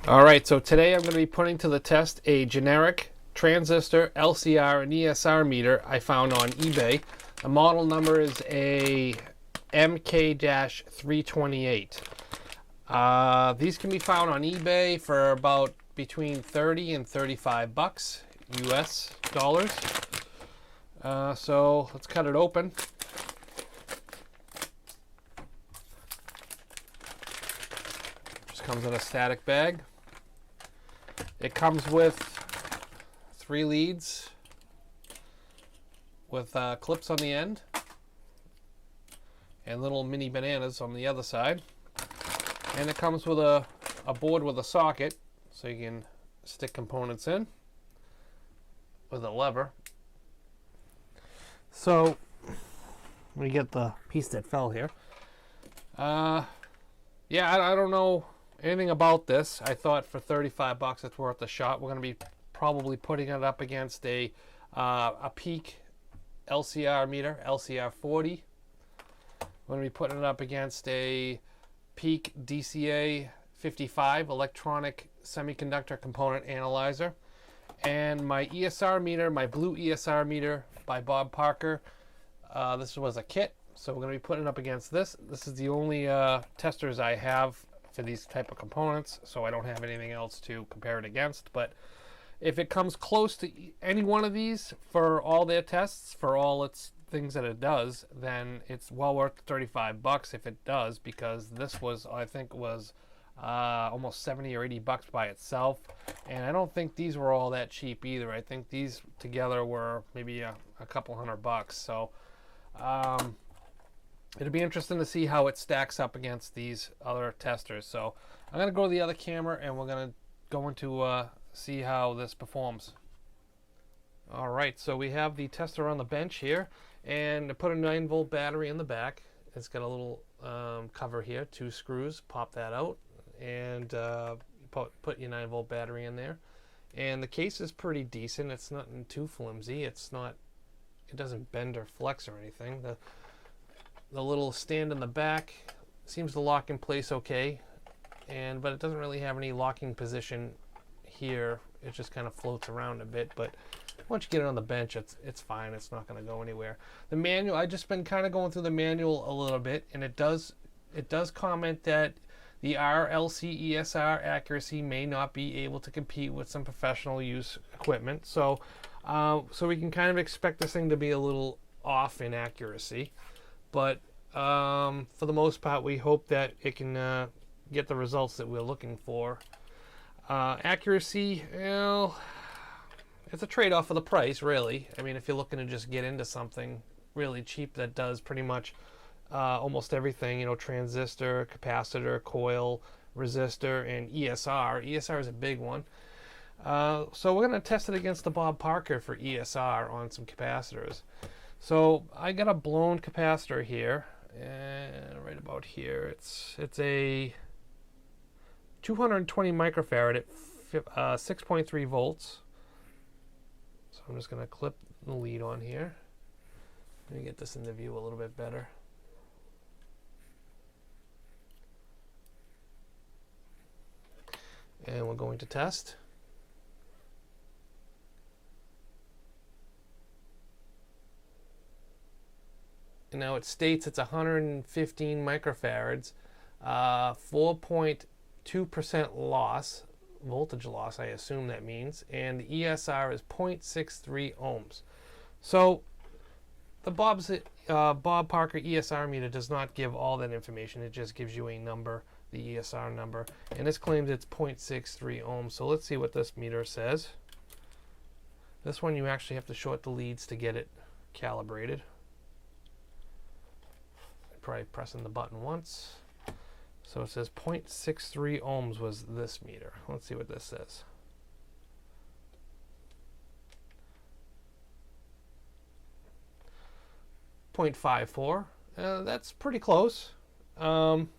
Alright, so today I'm going to be putting to the test a generic transistor, LCR, and ESR meter I found on eBay. The model number is a MK-328. These can be found on eBay for about between 30 and 35 bucks US dollars. So let's cut it open. Just comes in a static bag. It comes with 3 leads with clips on the end and little mini bananas on the other side. And it comes with a board with a socket so you can stick components in with a lever. So we get the piece that fell here. Yeah, I don't know anything about this. I thought for 35 bucks it's worth a shot. We're going to be probably putting it up against a peak LCR meter, LCR 40. We're going to be putting it up against a peak DCA 55 electronic semiconductor component analyzer. And my ESR meter, my blue ESR meter by Bob Parker. This was a kit, so we're going to be putting it up against this. This is the only testers I have for these type of components, so I don't have anything else to compare it against. But if it comes close to any one of these for all their tests, for all its things that it does, then it's well worth 35 bucks if it does, because this was, I think, was almost 70 or 80 bucks by itself, and I don't think these were all that cheap either. I think these together were maybe a couple $100. So it'll be interesting to see how it stacks up against these other testers. So I'm going to go to the other camera and we're going to go into see how this performs. Alright, so we have the tester on the bench here, and I put a 9-volt battery in the back. It's got a little cover here, 2 screws, pop that out, and put your 9-volt battery in there. And the case is pretty decent. It's not too flimsy. It doesn't bend or flex or anything. The little stand in the back seems to lock in place okay, but it doesn't really have any locking position here. It just kind of floats around a bit, but once you get it on the bench, it's fine. It's not going to go anywhere. The manual, I just been kind of going through the manual a little bit, and it does comment that the RLC ESR accuracy may not be able to compete with some professional use equipment. So we can kind of expect this thing to be a little off in accuracy, but for the most part, we hope that it can get the results that we're looking for. Accuracy, well, it's a trade-off for the price, really. I mean, if you're looking to just get into something really cheap that does pretty much almost everything, you know, transistor, capacitor, coil, resistor, and ESR. ESR is a big one. So we're going to test it against the Bob Parker for ESR on some capacitors. So I got a blown capacitor here, and right about here. It's a 220 microfarad at 6.3 volts. So I'm just going to clip the lead on here. Let me get this into view a little bit better. And we're going to test. And now it states it's 115 microfarads, 4.2% loss, voltage loss, I assume that means, and the ESR is 0.63 ohms. So the Bob Parker ESR meter does not give all that information. It just gives you a number, the ESR number, and this claims it's 0.63 ohms. So let's see what this meter says. This one you actually have to short the leads to get it calibrated. Probably pressing the button once. So it says 0.63 ohms was this meter. Let's see what this says. .54. That's pretty close. It's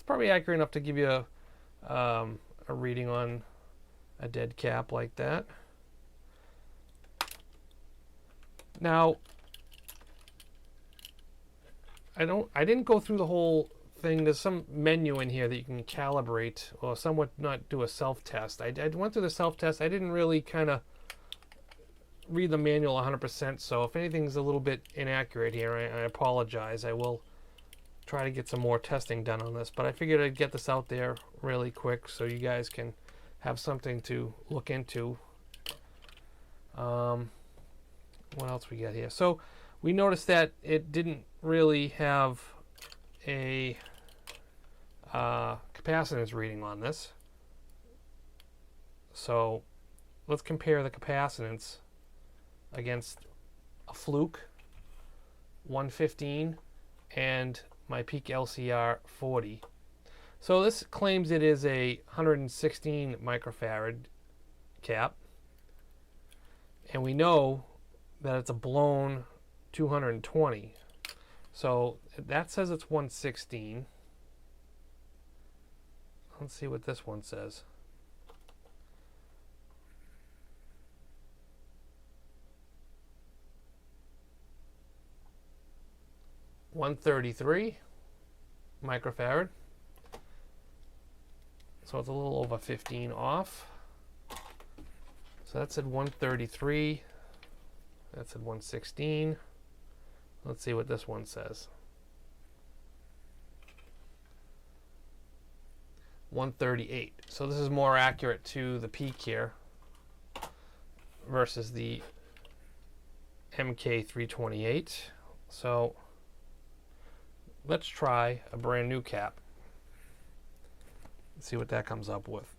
probably accurate enough to give you a reading on a dead cap like that. Now, I didn't go through the whole thing, there's some menu in here that you can calibrate or somewhat not do a self-test. I went through the self-test. I didn't really kind of read the manual 100%, so if anything's a little bit inaccurate here, I apologize. I will try to get some more testing done on this, but I figured I'd get this out there really quick so you guys can have something to look into. What else we got here? So we noticed that it didn't really have a capacitance reading on this. So let's compare the capacitance against a Fluke 115 and my peak LCR 40. So this claims it is a 116 microfarad cap, and we know that it's a blown 220. So that says it's 116. Let's see what this one says. $133 microfarad. So it's a little over 15 off. So that said 133. That said 116. Let's see what this one says. 138. So this is more accurate to the peak here versus the MK-328. So let's try a brand new cap. Let's see what that comes up with.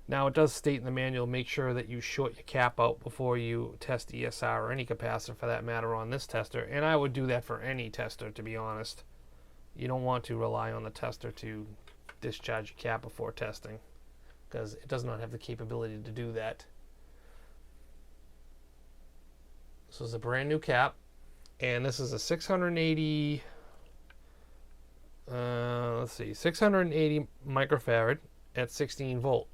Now it does state in the manual, make sure that you short your cap out before you test ESR or any capacitor for that matter on this tester. And I would do that for any tester, to be honest. You don't want to rely on the tester to discharge your cap before testing, because it does not have the capability to do that. So it's a brand new cap, and this is a 680 680 microfarad at 16 volt,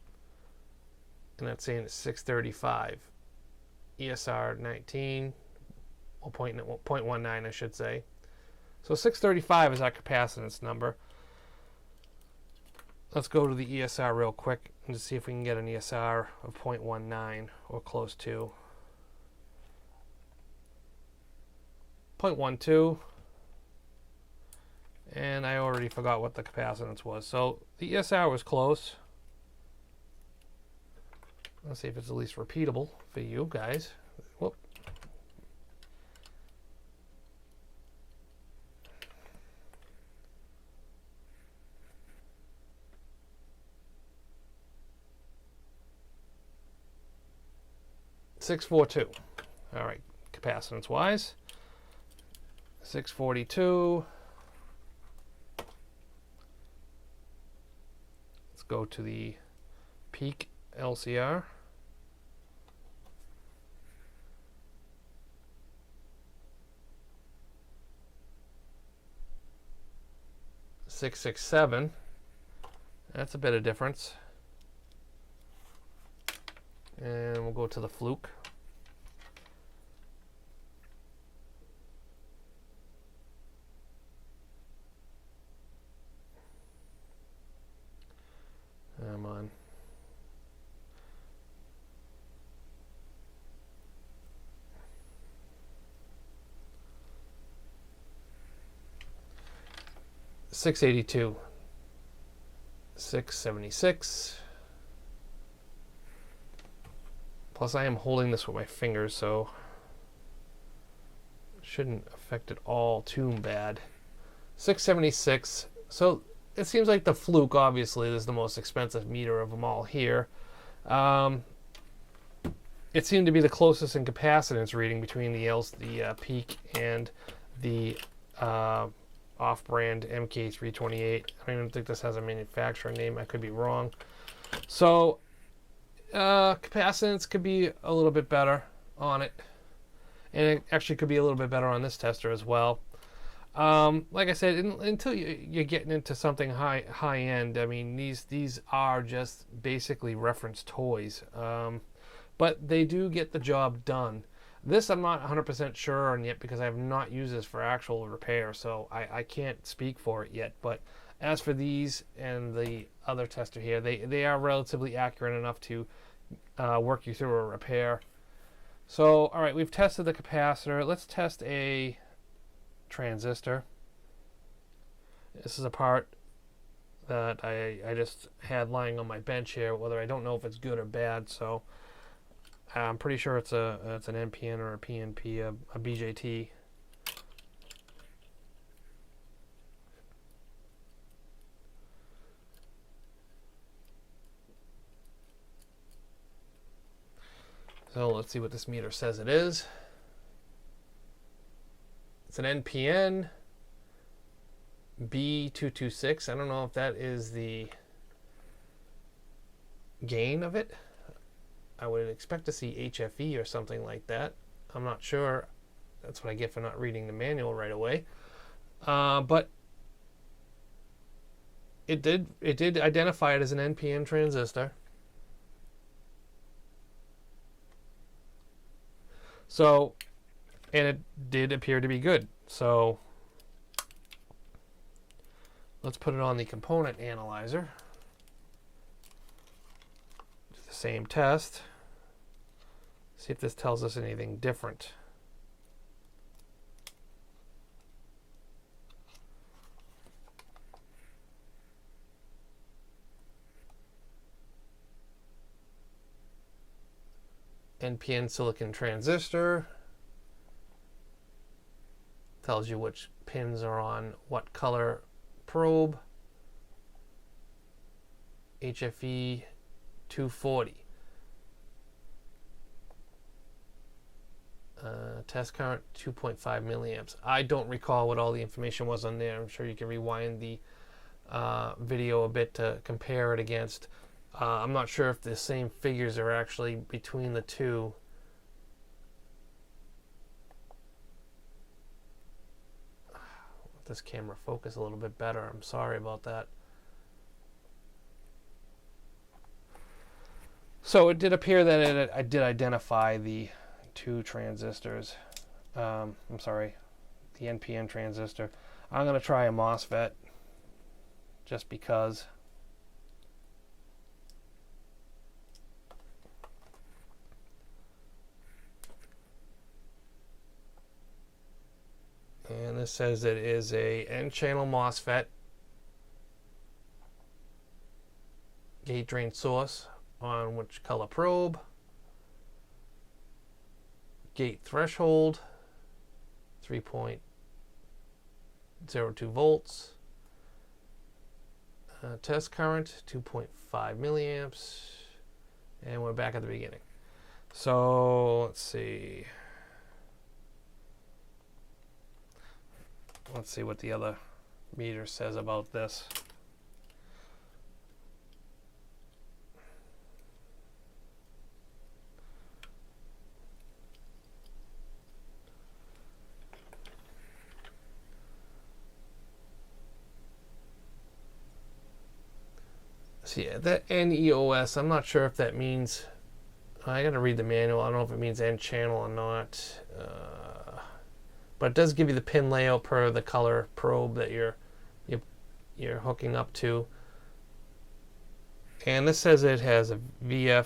and that's saying it's 635 ESR 19, or 0.19 I should say. So 635 is our capacitance number. Let's go to the ESR real quick and just see if we can get an ESR of 0.19 or close to 0.12. And I already forgot what the capacitance was. So the ESR was close. Let's see if it's at least repeatable for you guys. Whoop. $642. All right, capacitance wise, 642. Let's go to the peak LCR. $667. That's a bit of difference. And we'll go to the Fluke. Come on. $682. $676. Plus I am holding this with my fingers, so it shouldn't affect it all too bad. $676. So it seems like the Fluke, obviously, is the most expensive meter of them all here. It seemed to be the closest in capacitance reading between the peak and the off-brand MK-328. I don't even think this has a manufacturer name. I could be wrong. So capacitance could be a little bit better on it, and it actually could be a little bit better on this tester as well. Like I said, until you're getting into something high end, I mean, these are just basically reference toys, but they do get the job done. This I'm not 100% sure on yet because I have not used this for actual repair, so I can't speak for it yet. But as for these and the other tester here, they are relatively accurate enough to work you through a repair. So, all right, we've tested the capacitor. Let's test a transistor. This is a part that I just had lying on my bench here, whether I don't know if it's good or bad, so I'm pretty sure it's an NPN or a PNP, a BJT. So let's see what this meter says it is. It's an NPN B226. I don't know if that is the gain of it. I would expect to see HFE or something like that. I'm not sure. That's what I get for not reading the manual right away. But it did identify it as an NPN transistor. So, and it did appear to be good. So let's put it on the component analyzer. Do the same test. See if this tells us anything different. NPN silicon transistor. Tells you which pins are on what color probe. HFE 240. Test current 2.5 milliamps. I don't recall what all the information was on there. I'm sure you can rewind the video a bit to compare it against. I'm not sure if the same figures are actually between the two. Let this camera focus a little bit better. I'm sorry about that. So it did appear that I did identify the two transistors. I'm sorry, the NPN transistor. I'm going to try a MOSFET just because. And this says it is a N-channel MOSFET, gate drain source on which color probe, gate threshold 3.02 volts, test current 2.5 milliamps, and we're back at the beginning. So let's see. Let's see what the other meter says about this. See, that NEOS, I'm not sure if that means, I gotta read the manual, I don't know if it means N channel or not. But it does give you the pin layout per the color probe that you're hooking up to. And this says it has a VF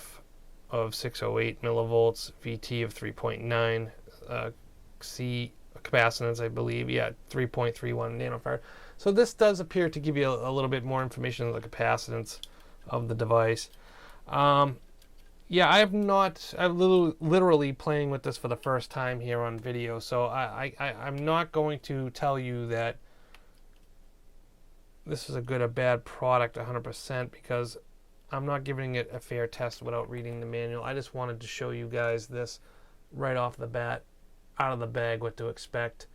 of 608 millivolts, VT of 3.9, C capacitance, I believe, 3.31 nanofarad. So this does appear to give you a little bit more information on the capacitance of the device. Yeah, I'm literally playing with this for the first time here on video, so I'm not going to tell you that this is a good or bad product 100% because I'm not giving it a fair test without reading the manual. I just wanted to show you guys this right off the bat, out of the bag, what to expect.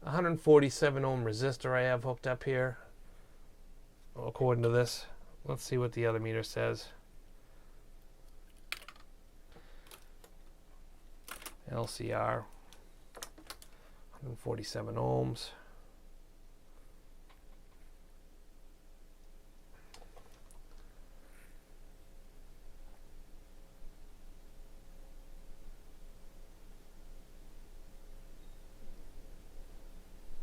147 ohm resistor I have hooked up here, according to this. Let's see what the other meter says. LCR, 147 ohms.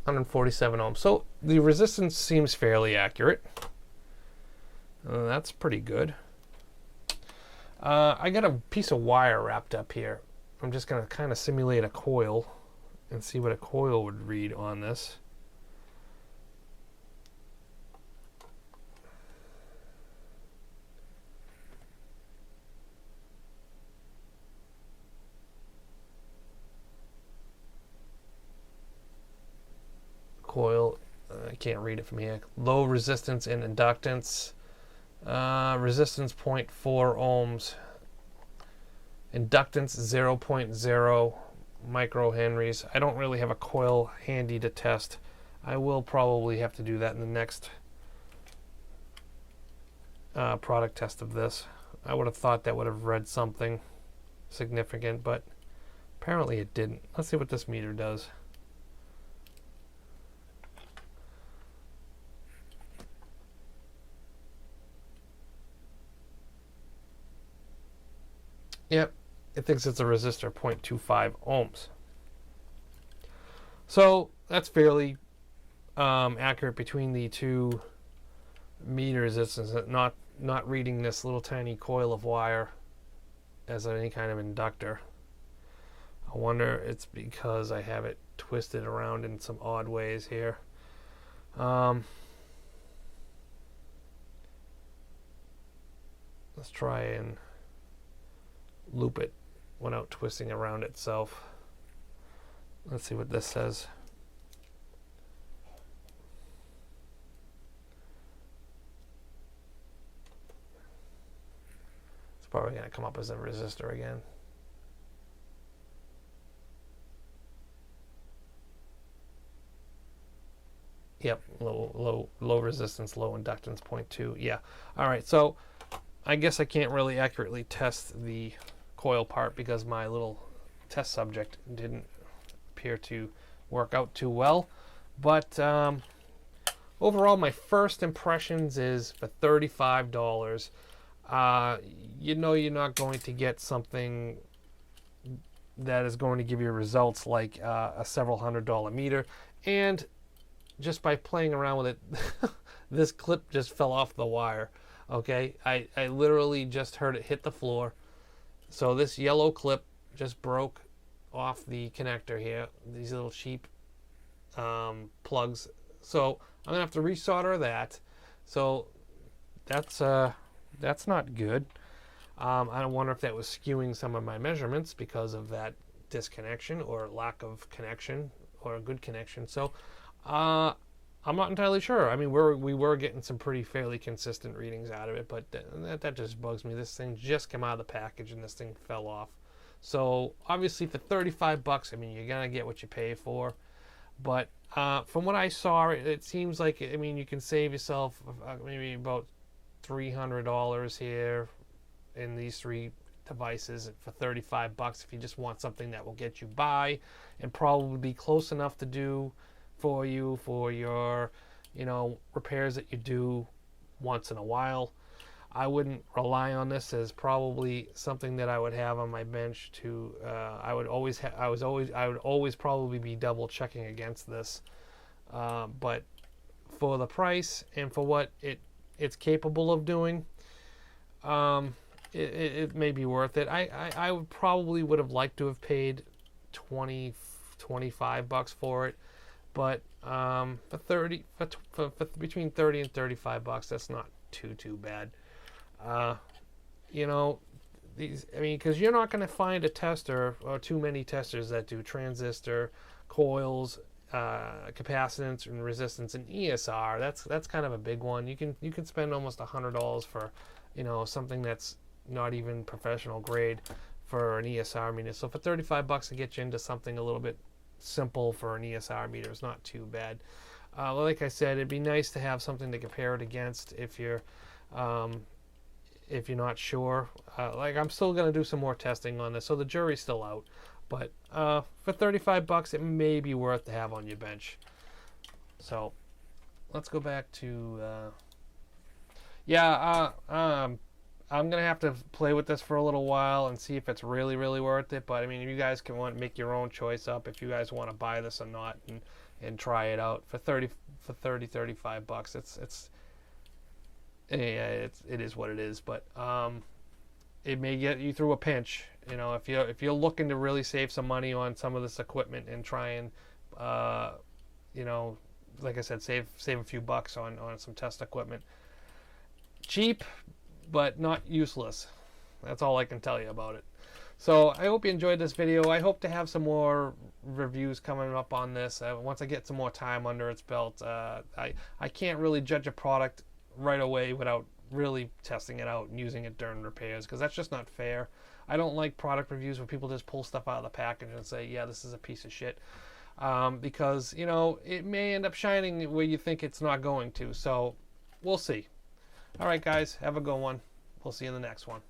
147 ohms. So the resistance seems fairly accurate. That's pretty good. I got a piece of wire wrapped up here. I'm just going to kind of simulate a coil and see what a coil would read on this. Coil, I can't read it from here. Low resistance and inductance. Resistance 0.4 ohms. Inductance 0.0 microhenries. I don't really have a coil handy to test. I will probably have to do that in the next product test of this. I would have thought that would have read something significant, but apparently it didn't. Let's see what this meter does. Yep, it thinks it's a resistor, 0.25 ohms. So that's fairly accurate between the two meters. It's not reading this little tiny coil of wire as any kind of inductor. I wonder it's because I have it twisted around in some odd ways here. Let's try and loop it without twisting around itself. Let's see what this says. It's probably going to come up as a resistor again. Yep, low resistance, low inductance, 0.2. Yeah. All right. So I guess I can't really accurately test the coil part because my little test subject didn't appear to work out too well. But overall, my first impressions is for $35. You know you're not going to get something that is going to give you results like a several $100 meter. And just by playing around with it, this clip just fell off the wire. Okay, I literally just heard it hit the floor. So this yellow clip just broke off the connector here, these little cheap plugs. So I'm gonna have to resolder that. So that's not good. I wonder if that was skewing some of my measurements because of that disconnection or lack of connection or a good connection. So I'm not entirely sure. I mean, we were getting some pretty fairly consistent readings out of it, but that just bugs me. This thing just came out of the package and this thing fell off. So obviously for $35, I mean, you're gonna get what you pay for. But from what I saw, it seems like, I mean, you can save yourself maybe about $300 here in these three devices for $35 if you just want something that will get you by and probably be close enough to do for you for your, you know, repairs that you do once in a while. I wouldn't rely on this as probably something that I would have on my bench to. I would always probably be double checking against this. But for the price and for what it's capable of doing, it may be worth it. I would probably would have liked to have paid $25 for it. But for between $30 and $35, that's not too bad. You know, I mean, because you're not going to find a tester or too many testers that do transistor, coils, capacitance and resistance, and ESR. That's kind of a big one. You can spend almost $100 for, you know, something that's not even professional grade for an ESR meter. So for $35 to get you into something a little bit simple for an ESR meter is not too bad. Like I said, it'd be nice to have something to compare it against if you're not sure. Like I'm still going to do some more testing on this, so the jury's still out. But for $35, it may be worth to have on your bench. So let's go back to I'm gonna have to play with this for a little while and see if it's really worth it. But I mean, you guys can make your own choice up if you guys want to buy this or not, and and try it out for 35 bucks. It is what it is, but it may get you through a pinch. You know, if you're looking to really save some money on some of this equipment and try and you know, like I said, save a few bucks on some test equipment. Cheap, but not useless. That's all I can tell you about it. So I hope you enjoyed this video. I hope to have some more reviews coming up on this once I get some more time under its belt. I can't really judge a product right away without really testing it out and using it during repairs, because that's just not fair. I don't like product reviews where people just pull stuff out of the package and say, yeah, this is a piece of shit, because, you know, it may end up shining where you think it's not going to. So we'll see. All right, guys, have a good one. We'll see you in the next one.